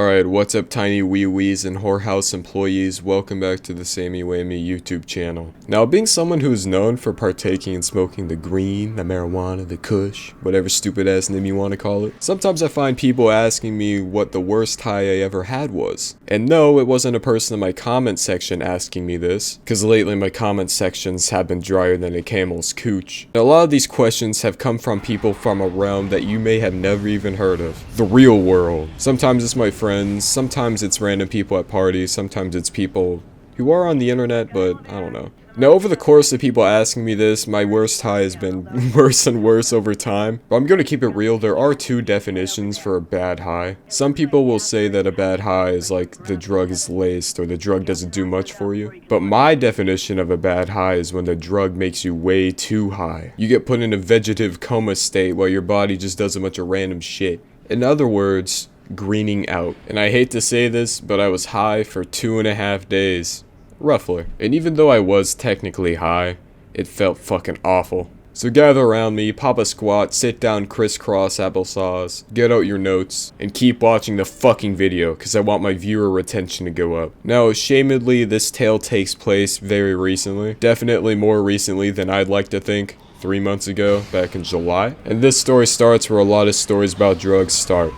Alright, what's up tiny wee wees and whorehouse employees, welcome back to the Sammy Whammy YouTube channel. Now, being someone who's known for partaking in smoking the green, the marijuana, the kush, whatever stupid ass name you want to call it, sometimes I find people asking me what the worst high I ever had was. And no, it wasn't a person in my comment section asking me this, cause lately my comment sections have been drier than a camel's cooch. Now, a lot of these questions have come from people from a realm that you may have never even heard of. The real world. Sometimes it's my friends, sometimes it's random people at parties, sometimes it's people who are on the internet, but I don't know. Now, over the course of people asking me this, my worst high has been worse and worse over time. But I'm gonna keep it real, there are two definitions for a bad high. Some people will say that a bad high is like the drug is laced or the drug doesn't do much for you. But my definition of a bad high is when the drug makes you way too high. You get put in a vegetative coma state while your body just does a bunch of random shit. In other words, greening out. And I hate to say this, but I was high for 2.5 days. Roughly. And even though I was technically high, it felt fucking awful. So gather around me, pop a squat, sit down crisscross applesauce, get out your notes, and keep watching the fucking video, cause I want my viewer retention to go up. Now, ashamedly, this tale takes place very recently. Definitely more recently than I'd like to think. 3 months ago, back in July. And this story starts where a lot of stories about drugs start.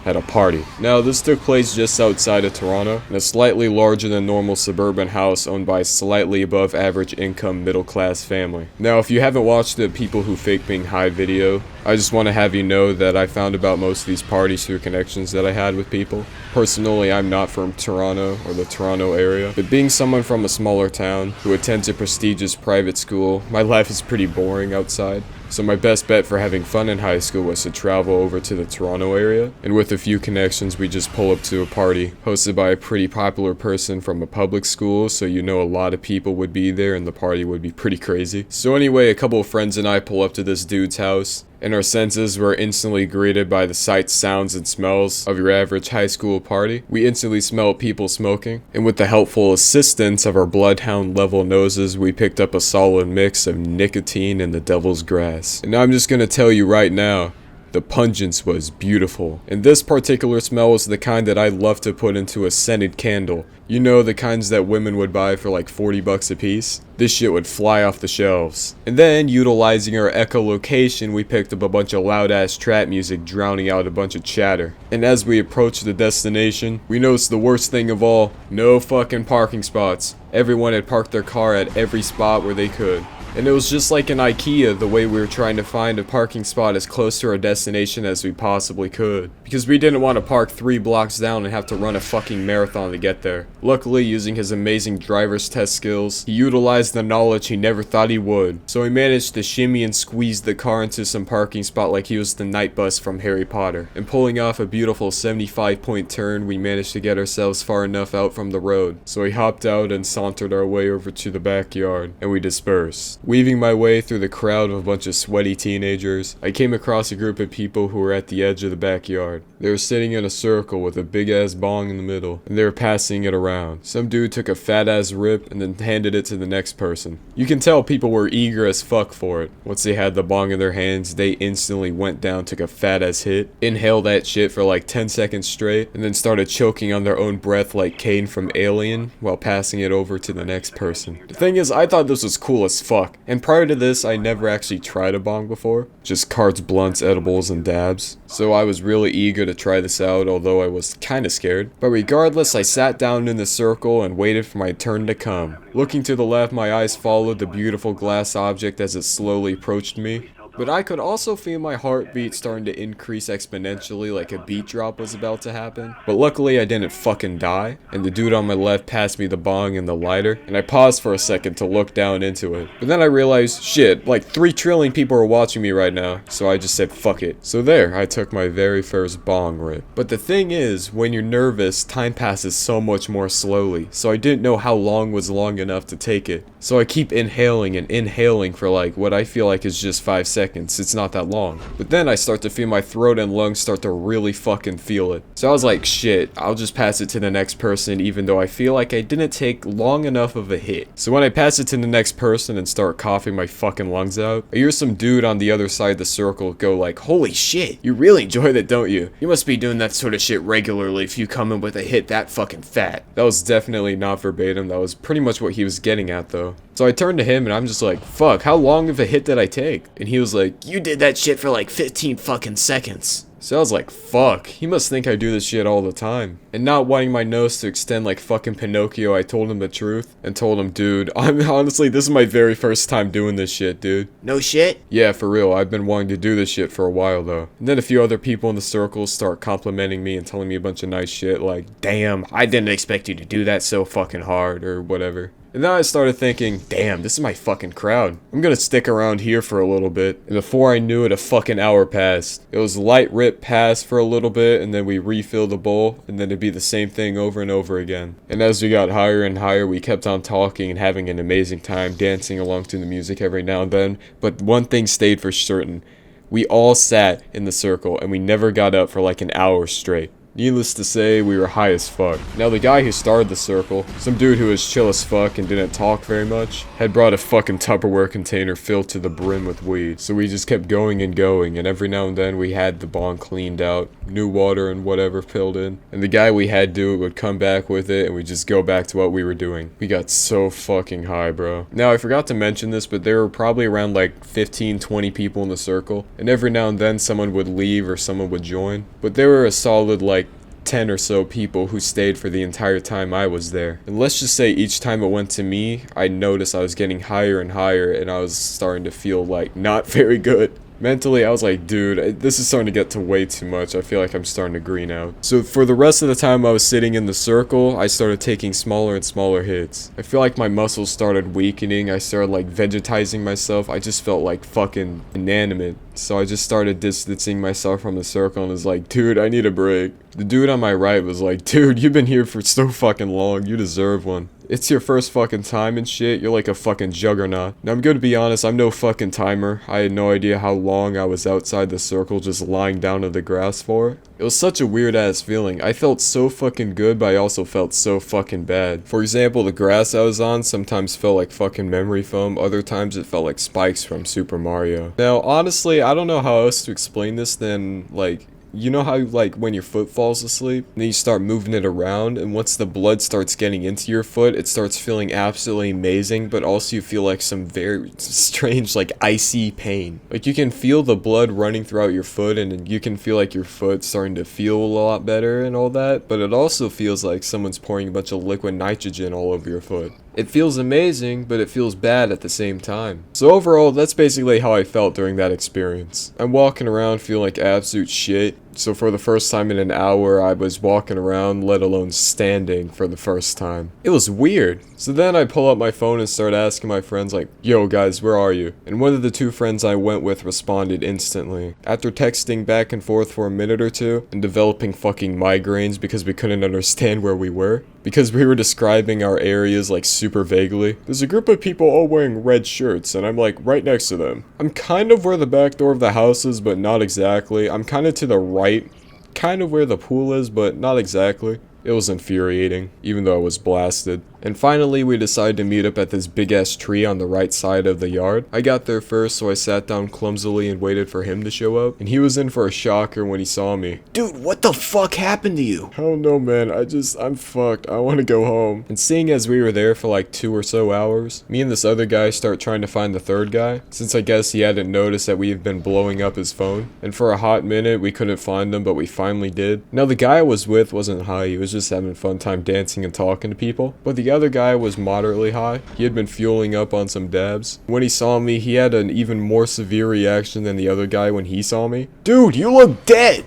At a party. Now, this took place just outside of Toronto, in a slightly larger than normal suburban house owned by a slightly above average income middle class family. Now, if you haven't watched the People Who Fake Being High video, I just want to have you know that I found about most of these parties through connections that I had with people. Personally, I'm not from Toronto or the Toronto area, but being someone from a smaller town who attends a prestigious private school, my life is pretty boring outside. So my best bet for having fun in high school was to travel over to the Toronto area, and with a few connections we just pull up to a party hosted by a pretty popular person from a public school, so you know a lot of people would be there and the party would be pretty crazy. So anyway, a couple of friends and I pull up to this dude's house, and our senses were instantly greeted by the sights, sounds, and smells of your average high school party. We instantly smelled people smoking, and with the helpful assistance of our bloodhound level noses, we picked up a solid mix of nicotine and the devil's grass. And I'm just gonna tell you right now, the pungence was beautiful. And this particular smell was the kind that I'd love to put into a scented candle. You know, the kinds that women would buy for like 40 bucks a piece? This shit would fly off the shelves. And then, utilizing our echolocation, we picked up a bunch of loud ass trap music drowning out a bunch of chatter. And as we approached the destination, we noticed the worst thing of all, no fucking parking spots. Everyone had parked their car at every spot where they could. And it was just like in IKEA, the way we were trying to find a parking spot as close to our destination as we possibly could. Because we didn't want to park 3 blocks down and have to run a fucking marathon to get there. Luckily, using his amazing driver's test skills, he utilized the knowledge he never thought he would. So he managed to shimmy and squeeze the car into some parking spot like he was the night bus from Harry Potter. And pulling off a beautiful 75-point turn, we managed to get ourselves far enough out from the road. So we hopped out and sauntered our way over to the backyard, and we dispersed. Weaving my way through the crowd of a bunch of sweaty teenagers, I came across a group of people who were at the edge of the backyard. They were sitting in a circle with a big ass bong in the middle, and they were passing it around. Some dude took a fat ass rip and then handed it to the next person. You can tell people were eager as fuck for it. Once they had the bong in their hands, they instantly went down, took a fat ass hit, inhaled that shit for like 10 seconds straight, and then started choking on their own breath like Kane from Alien while passing it over to the next person. The thing is, I thought this was cool as fuck. And prior to this, I never actually tried a bong before. Just carts, blunts, edibles, and dabs. So I was really eager to try this out, although I was kinda scared. But regardless, I sat down in the circle and waited for my turn to come. Looking to the left, my eyes followed the beautiful glass object as it slowly approached me. But I could also feel my heartbeat starting to increase exponentially like a beat drop was about to happen. But luckily I didn't fucking die, and the dude on my left passed me the bong and the lighter, and I paused for a second to look down into it. But then I realized, shit, like 3 trillion people are watching me right now, so I just said fuck it. So there, I took my very first bong rip. But the thing is, when you're nervous, time passes so much more slowly, so I didn't know how long was long enough to take it. So I keep inhaling and inhaling for like what I feel like is just 5 seconds. seconds. It's not that long. But then I start to feel my throat and lungs start to really fucking feel it. So I was like, shit, I'll just pass it to the next person even though I feel like I didn't take long enough of a hit. So when I pass it to the next person and start coughing my fucking lungs out, I hear some dude on the other side of the circle go like, holy shit, you really enjoy that, don't you? You must be doing that sort of shit regularly if you come in with a hit that fucking fat. That was definitely not verbatim. That was pretty much what he was getting at though. So I turned to him and I'm just like, fuck, how long of a hit did I take? And he was like, you did that shit for like 15 fucking seconds. So I was like, fuck, he must think I do this shit all the time. And not wanting my nose to extend like fucking Pinocchio, I told him the truth and told him, dude, honestly, this is my very first time doing this shit, dude. No shit? Yeah, for real, I've been wanting to do this shit for a while though. And then a few other people in the circle start complimenting me and telling me a bunch of nice shit like, damn, I didn't expect you to do that so fucking hard or whatever. And then I started thinking, damn, this is my fucking crowd. I'm gonna stick around here for a little bit. And before I knew it, a fucking hour passed. It was light rip pass for a little bit, and then we refilled the bowl, and then it'd be the same thing over and over again. And as we got higher and higher, we kept on talking and having an amazing time, dancing along to the music every now and then. But one thing stayed for certain. We all sat in the circle, and we never got up for like an hour straight. Needless to say, we were high as fuck. Now the guy who started the circle, some dude who was chill as fuck and didn't talk very much, had brought a fucking Tupperware container filled to the brim with weed. So we just kept going and going, and every now and then we had the bong cleaned out, new water and whatever filled in. And the guy we had do it would come back with it and we'd just go back to what we were doing. We got so fucking high, bro. Now I forgot to mention this, but there were probably around like 15, 20 people in the circle. And every now and then someone would leave or someone would join. But there were a solid like 10 or so people who stayed for the entire time I was there. And let's just say each time it went to me, I noticed I was getting higher and higher and I was starting to feel like not very good. Mentally, I was like, dude, this is starting to get to way too much. I feel like I'm starting to green out. So for the rest of the time I was sitting in the circle, I started taking smaller and smaller hits. I feel like my muscles started weakening. I started like vegetizing myself. I just felt like fucking inanimate. So I just started distancing myself from the circle and was like, dude, I need a break. The dude on my right was like, dude, you've been here for so fucking long. You deserve one. It's your first fucking time and shit. You're like a fucking juggernaut. Now I'm gonna be honest, I'm no fucking timer. I had no idea how long I was outside the circle just lying down on the grass for. It was such a weird ass feeling. I felt so fucking good, but I also felt so fucking bad. For example, the grass I was on sometimes felt like fucking memory foam. Other times it felt like spikes from Super Mario. Now honestly, I don't know how else to explain this than like, you know how like when your foot falls asleep, and then you start moving it around, and once the blood starts getting into your foot, it starts feeling absolutely amazing, but also you feel like some very strange like icy pain. Like you can feel the blood running throughout your foot, and you can feel like your foot starting to feel a lot better and all that, but it also feels like someone's pouring a bunch of liquid nitrogen all over your foot. It feels amazing, but it feels bad at the same time. So overall, that's basically how I felt during that experience. I'm walking around feeling like absolute shit. So for the first time in an hour, I was walking around, let alone standing for the first time. It was weird. So then I pull up my phone and start asking my friends like, yo guys, where are you? And one of the two friends I went with responded instantly. After texting back and forth for a minute or two, and developing fucking migraines because we couldn't understand where we were, because we were describing our areas like super vaguely. There's a group of people all wearing red shirts, and I'm like right next to them. I'm kind of where the back door of the house is, but not exactly. I'm kind of to the right, kind of where the pool is, but not exactly. It was infuriating, even though I was blasted. And finally, we decided to meet up at this big-ass tree on the right side of the yard. I got there first, so I sat down clumsily and waited for him to show up. And he was in for a shocker when he saw me. Dude, what the fuck happened to you? I don't know, man. I'm fucked. I want to go home. And seeing as we were there for like 2 or so hours, me and this other guy start trying to find the third guy, since I guess he hadn't noticed that we had been blowing up his phone. And for a hot minute, we couldn't find him, but we finally did. Now, the guy I was with wasn't high. He was just having a fun time dancing and talking to people. But the other guy was moderately high. He had been fueling up on some dabs. When he saw me, he had an even more severe reaction than the other guy when he saw me. Dude, you look dead!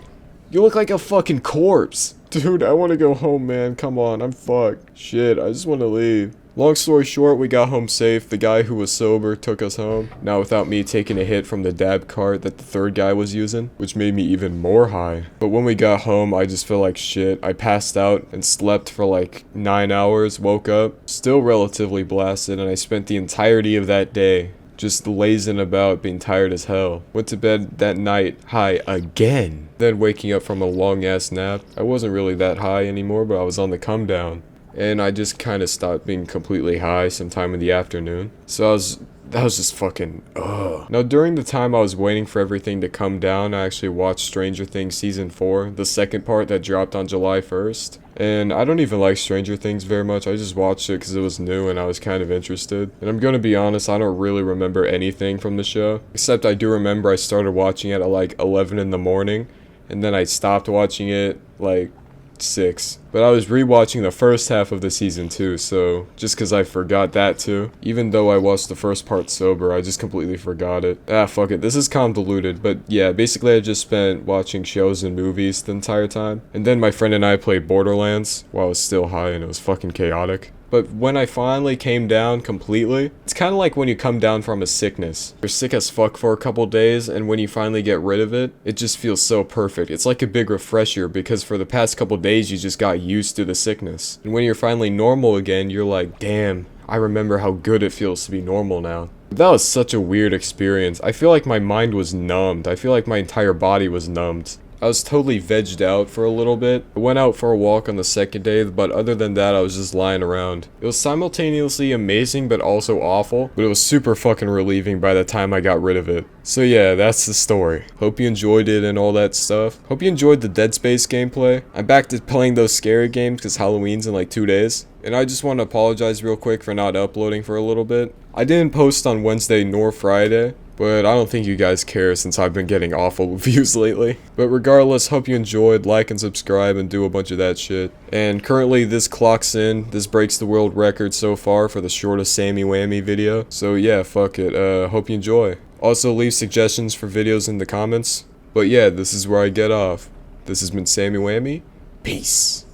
You look like a fucking corpse. Dude, I want to go home, man. Come on, I'm fucked. Shit, I just want to leave. Long story short, we got home safe. The guy who was sober took us home. Now without me taking a hit from the dab cart that the third guy was using, which made me even more high. But when we got home, I just felt like shit. I passed out and slept for like 9 hours, woke up, still relatively blasted, and I spent the entirety of that day just lazing about, being tired as hell. Went to bed that night high again. Then waking up from a long ass nap. I wasn't really that high anymore, but I was on the come down. And I just kind of stopped being completely high sometime in the afternoon. So that was just fucking, ugh. Now, during the time I was waiting for everything to come down, I actually watched Stranger Things Season 4, the second part that dropped on July 1st. And I don't even like Stranger Things very much. I just watched it because it was new and I was kind of interested. And I'm gonna be honest, I don't really remember anything from the show. Except I do remember I started watching it at like 11 in the morning. And then I stopped watching it like 6. But I was rewatching the first half of the season too, so just because I forgot that too. Even though I watched the first part sober, I just completely forgot it. Fuck it, this is convoluted, but yeah, basically I just spent watching shows and movies the entire time. And then my friend and I played Borderlands while I was still high and it was fucking chaotic. But when I finally came down completely, it's kind of like when you come down from a sickness. You're sick as fuck for a couple days, and when you finally get rid of it, it just feels so perfect. It's like a big refresher, because for the past couple days you just got used to the sickness. And when you're finally normal again, you're like, damn, I remember how good it feels to be normal now. That was such a weird experience. I feel like my mind was numbed. I feel like my entire body was numbed. I was totally vegged out for a little bit. I went out for a walk on the second day, but other than that, I was just lying around. It was simultaneously amazing, but also awful, but it was super fucking relieving by the time I got rid of it. So yeah, that's the story. Hope you enjoyed it and all that stuff. Hope you enjoyed the Dead Space gameplay. I'm back to playing those scary games because Halloween's in like 2 days. And I just want to apologize real quick for not uploading for a little bit. I didn't post on Wednesday nor Friday, but I don't think you guys care since I've been getting awful views lately. But regardless, hope you enjoyed, like and subscribe and do a bunch of that shit. And currently this clocks in, this breaks the world record so far for the shortest Sammy Whammy video. So yeah, fuck it, hope you enjoy. Also leave suggestions for videos in the comments. But yeah, this is where I get off. This has been Sammy Whammy. Peace.